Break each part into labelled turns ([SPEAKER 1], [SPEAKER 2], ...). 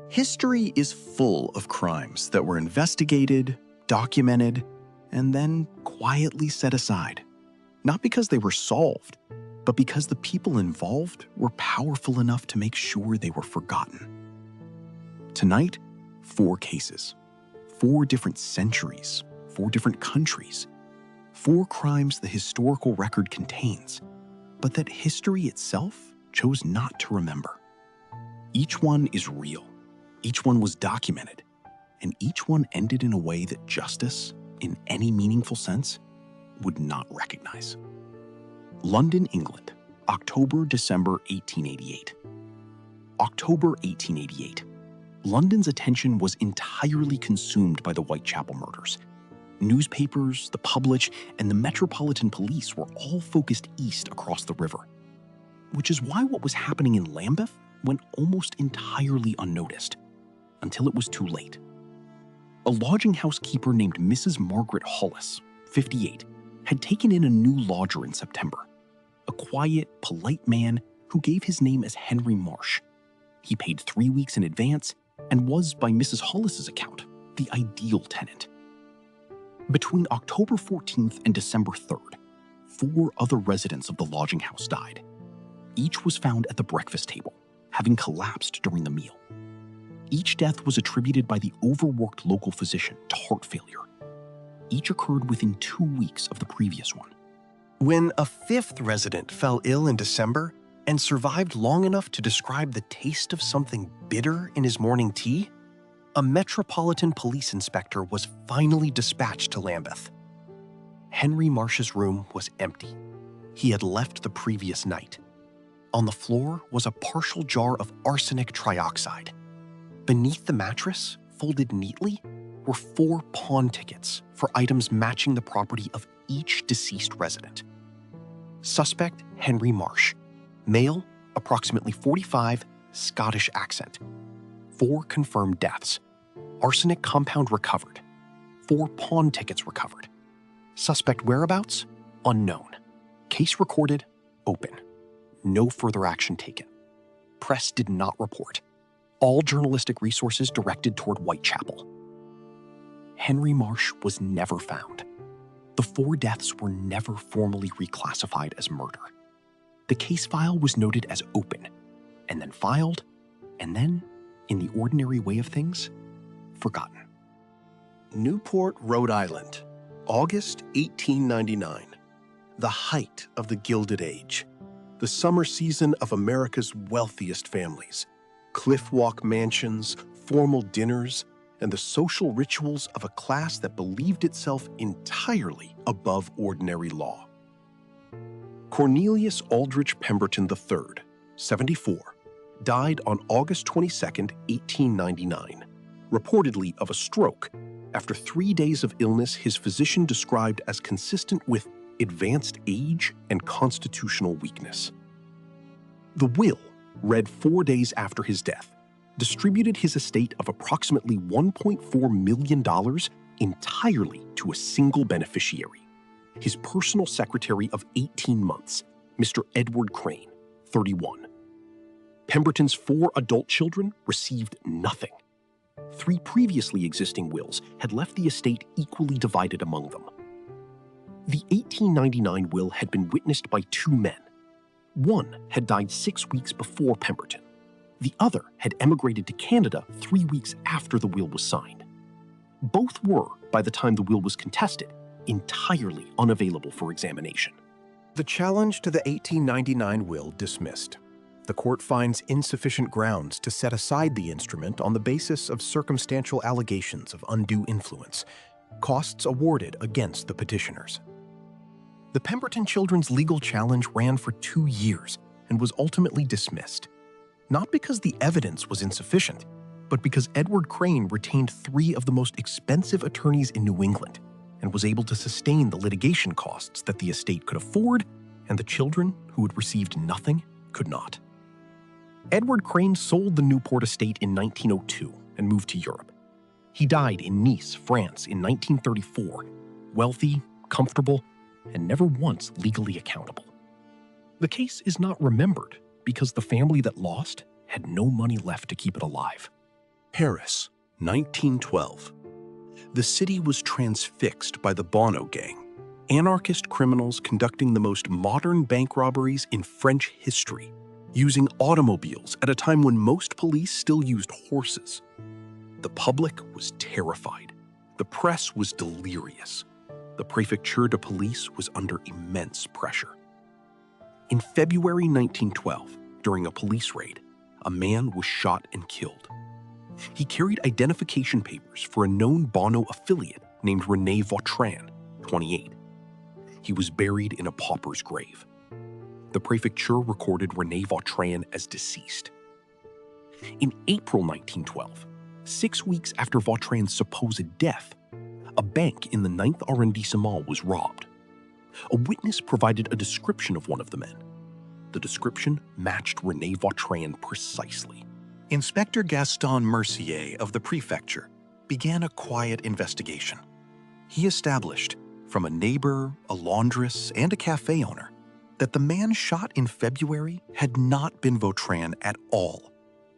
[SPEAKER 1] History is full of crimes that were investigated, documented, and then quietly set aside. Not because they were solved, but because the people involved were powerful enough to make sure they were forgotten. Tonight, 4 cases, 4 different centuries, 4 different countries, 4 crimes the historical record contains, but that history itself chose not to remember. Each one is real, each one was documented, and each one ended in a way that justice, in any meaningful sense, would not recognize. London, England, October-December 1888. October 1888. London's attention was entirely consumed by the Whitechapel murders. Newspapers, the public, and the Metropolitan Police were all focused east across the river, which is why what was happening in Lambeth went almost entirely unnoticed, until it was too late. A lodging house keeper named Mrs. Margaret Hollis, 58, had taken in a new lodger in September, a quiet, polite man who gave his name as Henry Marsh. He paid 3 weeks in advance and was, by Mrs. Hollis's account, the ideal tenant. Between October 14th and December 3rd, 4 other residents of the lodging house died. Each was found at the breakfast table, having collapsed during the meal. Each death was attributed by the overworked local physician to heart failure. Each occurred within 2 weeks of the previous one.
[SPEAKER 2] When a 5th resident fell ill in December and survived long enough to describe the taste of something bitter in his morning tea, a Metropolitan Police inspector was finally dispatched to Lambeth. Henry Marsh's room was empty. He had left the previous night. On the floor was a partial jar of arsenic trioxide. Beneath the mattress, folded neatly, were 4 pawn tickets for items matching the property of each deceased resident. Suspect Henry Marsh. Male, approximately 45, Scottish accent. 4 confirmed deaths. Arsenic compound recovered. 4 pawn tickets recovered. Suspect whereabouts? Unknown. Case recorded, open. No further action taken. Press did not report. All journalistic resources directed toward Whitechapel. Henry Marsh was never found. The 4 deaths were never formally reclassified as murder. The case file was noted as open, and then filed, and then, in the ordinary way of things, forgotten.
[SPEAKER 3] Newport, Rhode Island, August 1899. The height of the Gilded Age. The summer season of America's wealthiest families. Cliff Walk mansions, formal dinners, and the social rituals of a class that believed itself entirely above ordinary law. Cornelius Aldrich Pemberton III, 74, died on August 22, 1899, reportedly of a stroke, after 3 days of illness his physician described as consistent with advanced age and constitutional weakness. The will, read 4 days after his death, distributed his estate of approximately $1.4 million entirely to a single beneficiary, his personal secretary of 18 months, Mr. Edward Crane, 31. Pemberton's 4 adult children received nothing. 3 previously existing wills had left the estate equally divided among them. The 1899 will had been witnessed by 2 men. One had died 6 weeks before Pemberton. The other had emigrated to Canada 3 weeks after the will was signed. Both were, by the time the will was contested, entirely unavailable for examination.
[SPEAKER 2] The challenge to the 1899 will dismissed. The court finds insufficient grounds to set aside the instrument on the basis of circumstantial allegations of undue influence, costs awarded against the petitioners. The Pemberton children's legal challenge ran for 2 years and was ultimately dismissed, not because the evidence was insufficient, but because Edward Crane retained 3 of the most expensive attorneys in New England and was able to sustain the litigation costs that the estate could afford and the children, who had received nothing, could not. Edward Crane sold the Newport estate in 1902 and moved to Europe. He died in Nice, France in 1934, wealthy, comfortable, and never once legally accountable. The case is not remembered because the family that lost had no money left to keep it alive.
[SPEAKER 3] Paris, 1912. The city was transfixed by the Bono Gang, anarchist criminals conducting the most modern bank robberies in French history, using automobiles at a time when most police still used horses. The public was terrified. The press was delirious. The Préfecture de Police was under immense pressure. In February 1912, during a police raid, a man was shot and killed. He carried identification papers for a known Bono affiliate named René Vautrin, 28. He was buried in a pauper's grave. The Préfecture recorded René Vautrin as deceased. In April 1912, 6 weeks after Vautrin's supposed death, a bank in the 9th arrondissement was robbed. A witness provided a description of one of the men. The description matched René Vautrin precisely.
[SPEAKER 1] Inspector Gaston Mercier of the prefecture began a quiet investigation. He established, from a neighbor, a laundress, and a cafe owner, that the man shot in February had not been Vautrin at all.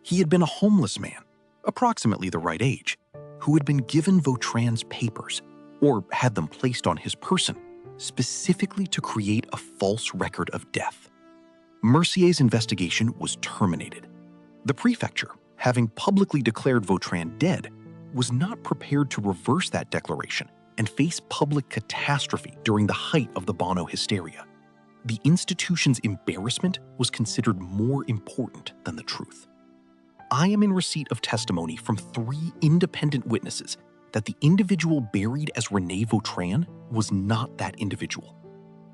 [SPEAKER 1] He had been a homeless man, approximately the right age, who had been given Vautrin's papers, or had them placed on his person, specifically to create a false record of death. Mercier's investigation was terminated. The prefecture, having publicly declared Vautrin dead, was not prepared to reverse that declaration and face public catastrophe during the height of the Bono hysteria. The institution's embarrassment was considered more important than the truth. I am in receipt of testimony from 3 independent witnesses that the individual buried as René Vautrin was not that individual.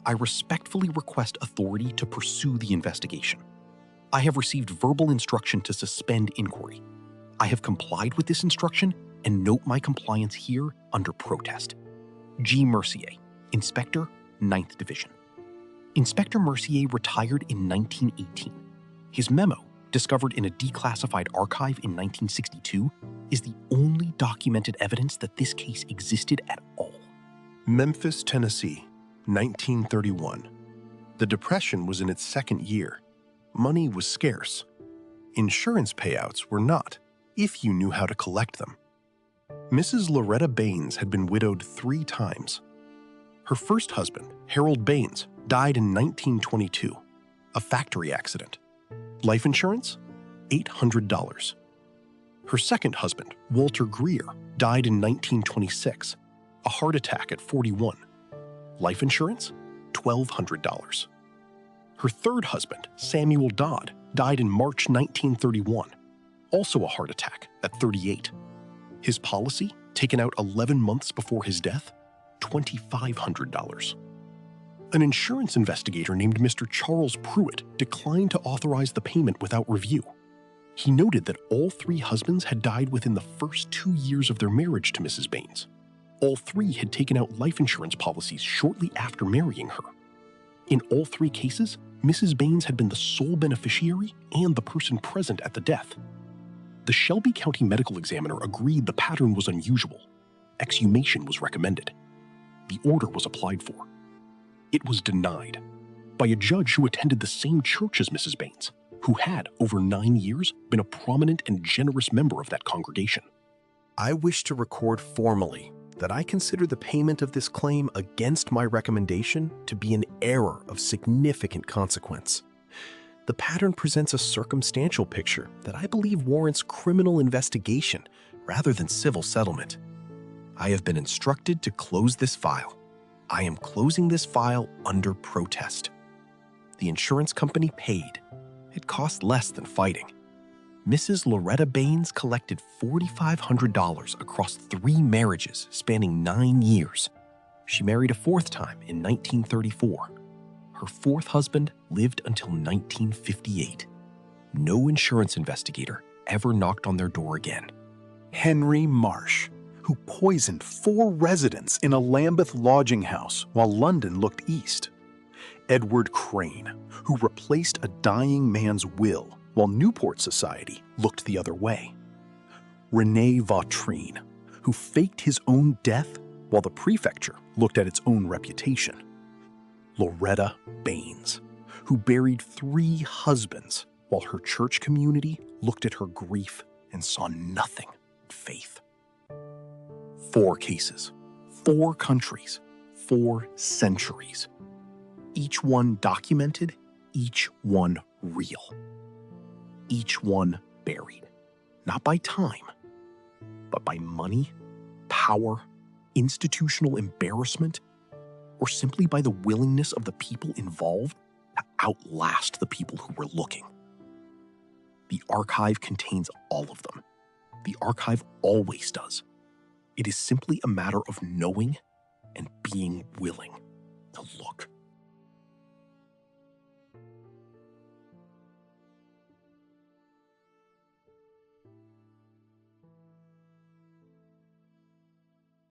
[SPEAKER 1] I respectfully request authority to pursue the investigation. I have received verbal instruction to suspend inquiry. I have complied with this instruction and note my compliance here under protest. G. Mercier, Inspector, 9th Division. Inspector Mercier retired in 1918. His memo, discovered in a declassified archive in 1962, is the only documented evidence that this case existed at all.
[SPEAKER 3] Memphis, Tennessee, 1931. The Depression was in its 2nd year. Money was scarce. Insurance payouts were not, if you knew how to collect them. Mrs. Loretta Baines had been widowed 3 times. Her first husband, Harold Baines, died in 1922, a factory accident. Life insurance? $800. Her second husband, Walter Greer, died in 1926, a heart attack at 41. Life insurance? $1,200. Her third husband, Samuel Dodd, died in March 1931, also a heart attack at 38. His policy, taken out 11 months before his death, $2,500. An insurance investigator named Mr. Charles Pruitt declined to authorize the payment without review. He noted that all 3 husbands had died within the first 2 years of their marriage to Mrs. Baines. All 3 had taken out life insurance policies shortly after marrying her. In all 3 cases, Mrs. Baines had been the sole beneficiary and the person present at the death. The Shelby County Medical Examiner agreed the pattern was unusual. Exhumation was recommended. The order was applied for. It was denied by a judge who attended the same church as Mrs. Baines, who had, over 9 years, been a prominent and generous member of that congregation.
[SPEAKER 2] I wish to record formally that I consider the payment of this claim against my recommendation to be an error of significant consequence. The pattern presents a circumstantial picture that I believe warrants criminal investigation rather than civil settlement. I have been instructed to close this file. I am closing this file under protest. The insurance company paid. It cost less than fighting. Mrs. Loretta Baines collected $4,500 across 3 marriages spanning 9 years. She married a 4th time in 1934. Her 4th husband lived until 1958. No insurance investigator ever knocked on their door again.
[SPEAKER 4] Henry Marsh, who poisoned 4 residents in a Lambeth lodging house while London looked east. Edward Crane, who replaced a dying man's will while Newport society looked the other way. René Vautrin, who faked his own death while the prefecture looked at its own reputation. Loretta Baines, who buried 3 husbands while her church community looked at her grief and saw nothing.
[SPEAKER 1] good faith. 4 cases, 4 countries, 4 centuries. Each one documented, each one real. Each one buried, not by time, but by money, power, institutional embarrassment, or simply by the willingness of the people involved to outlast the people who were looking. The archive contains all of them. The archive always does. It is simply a matter of knowing and being willing to look.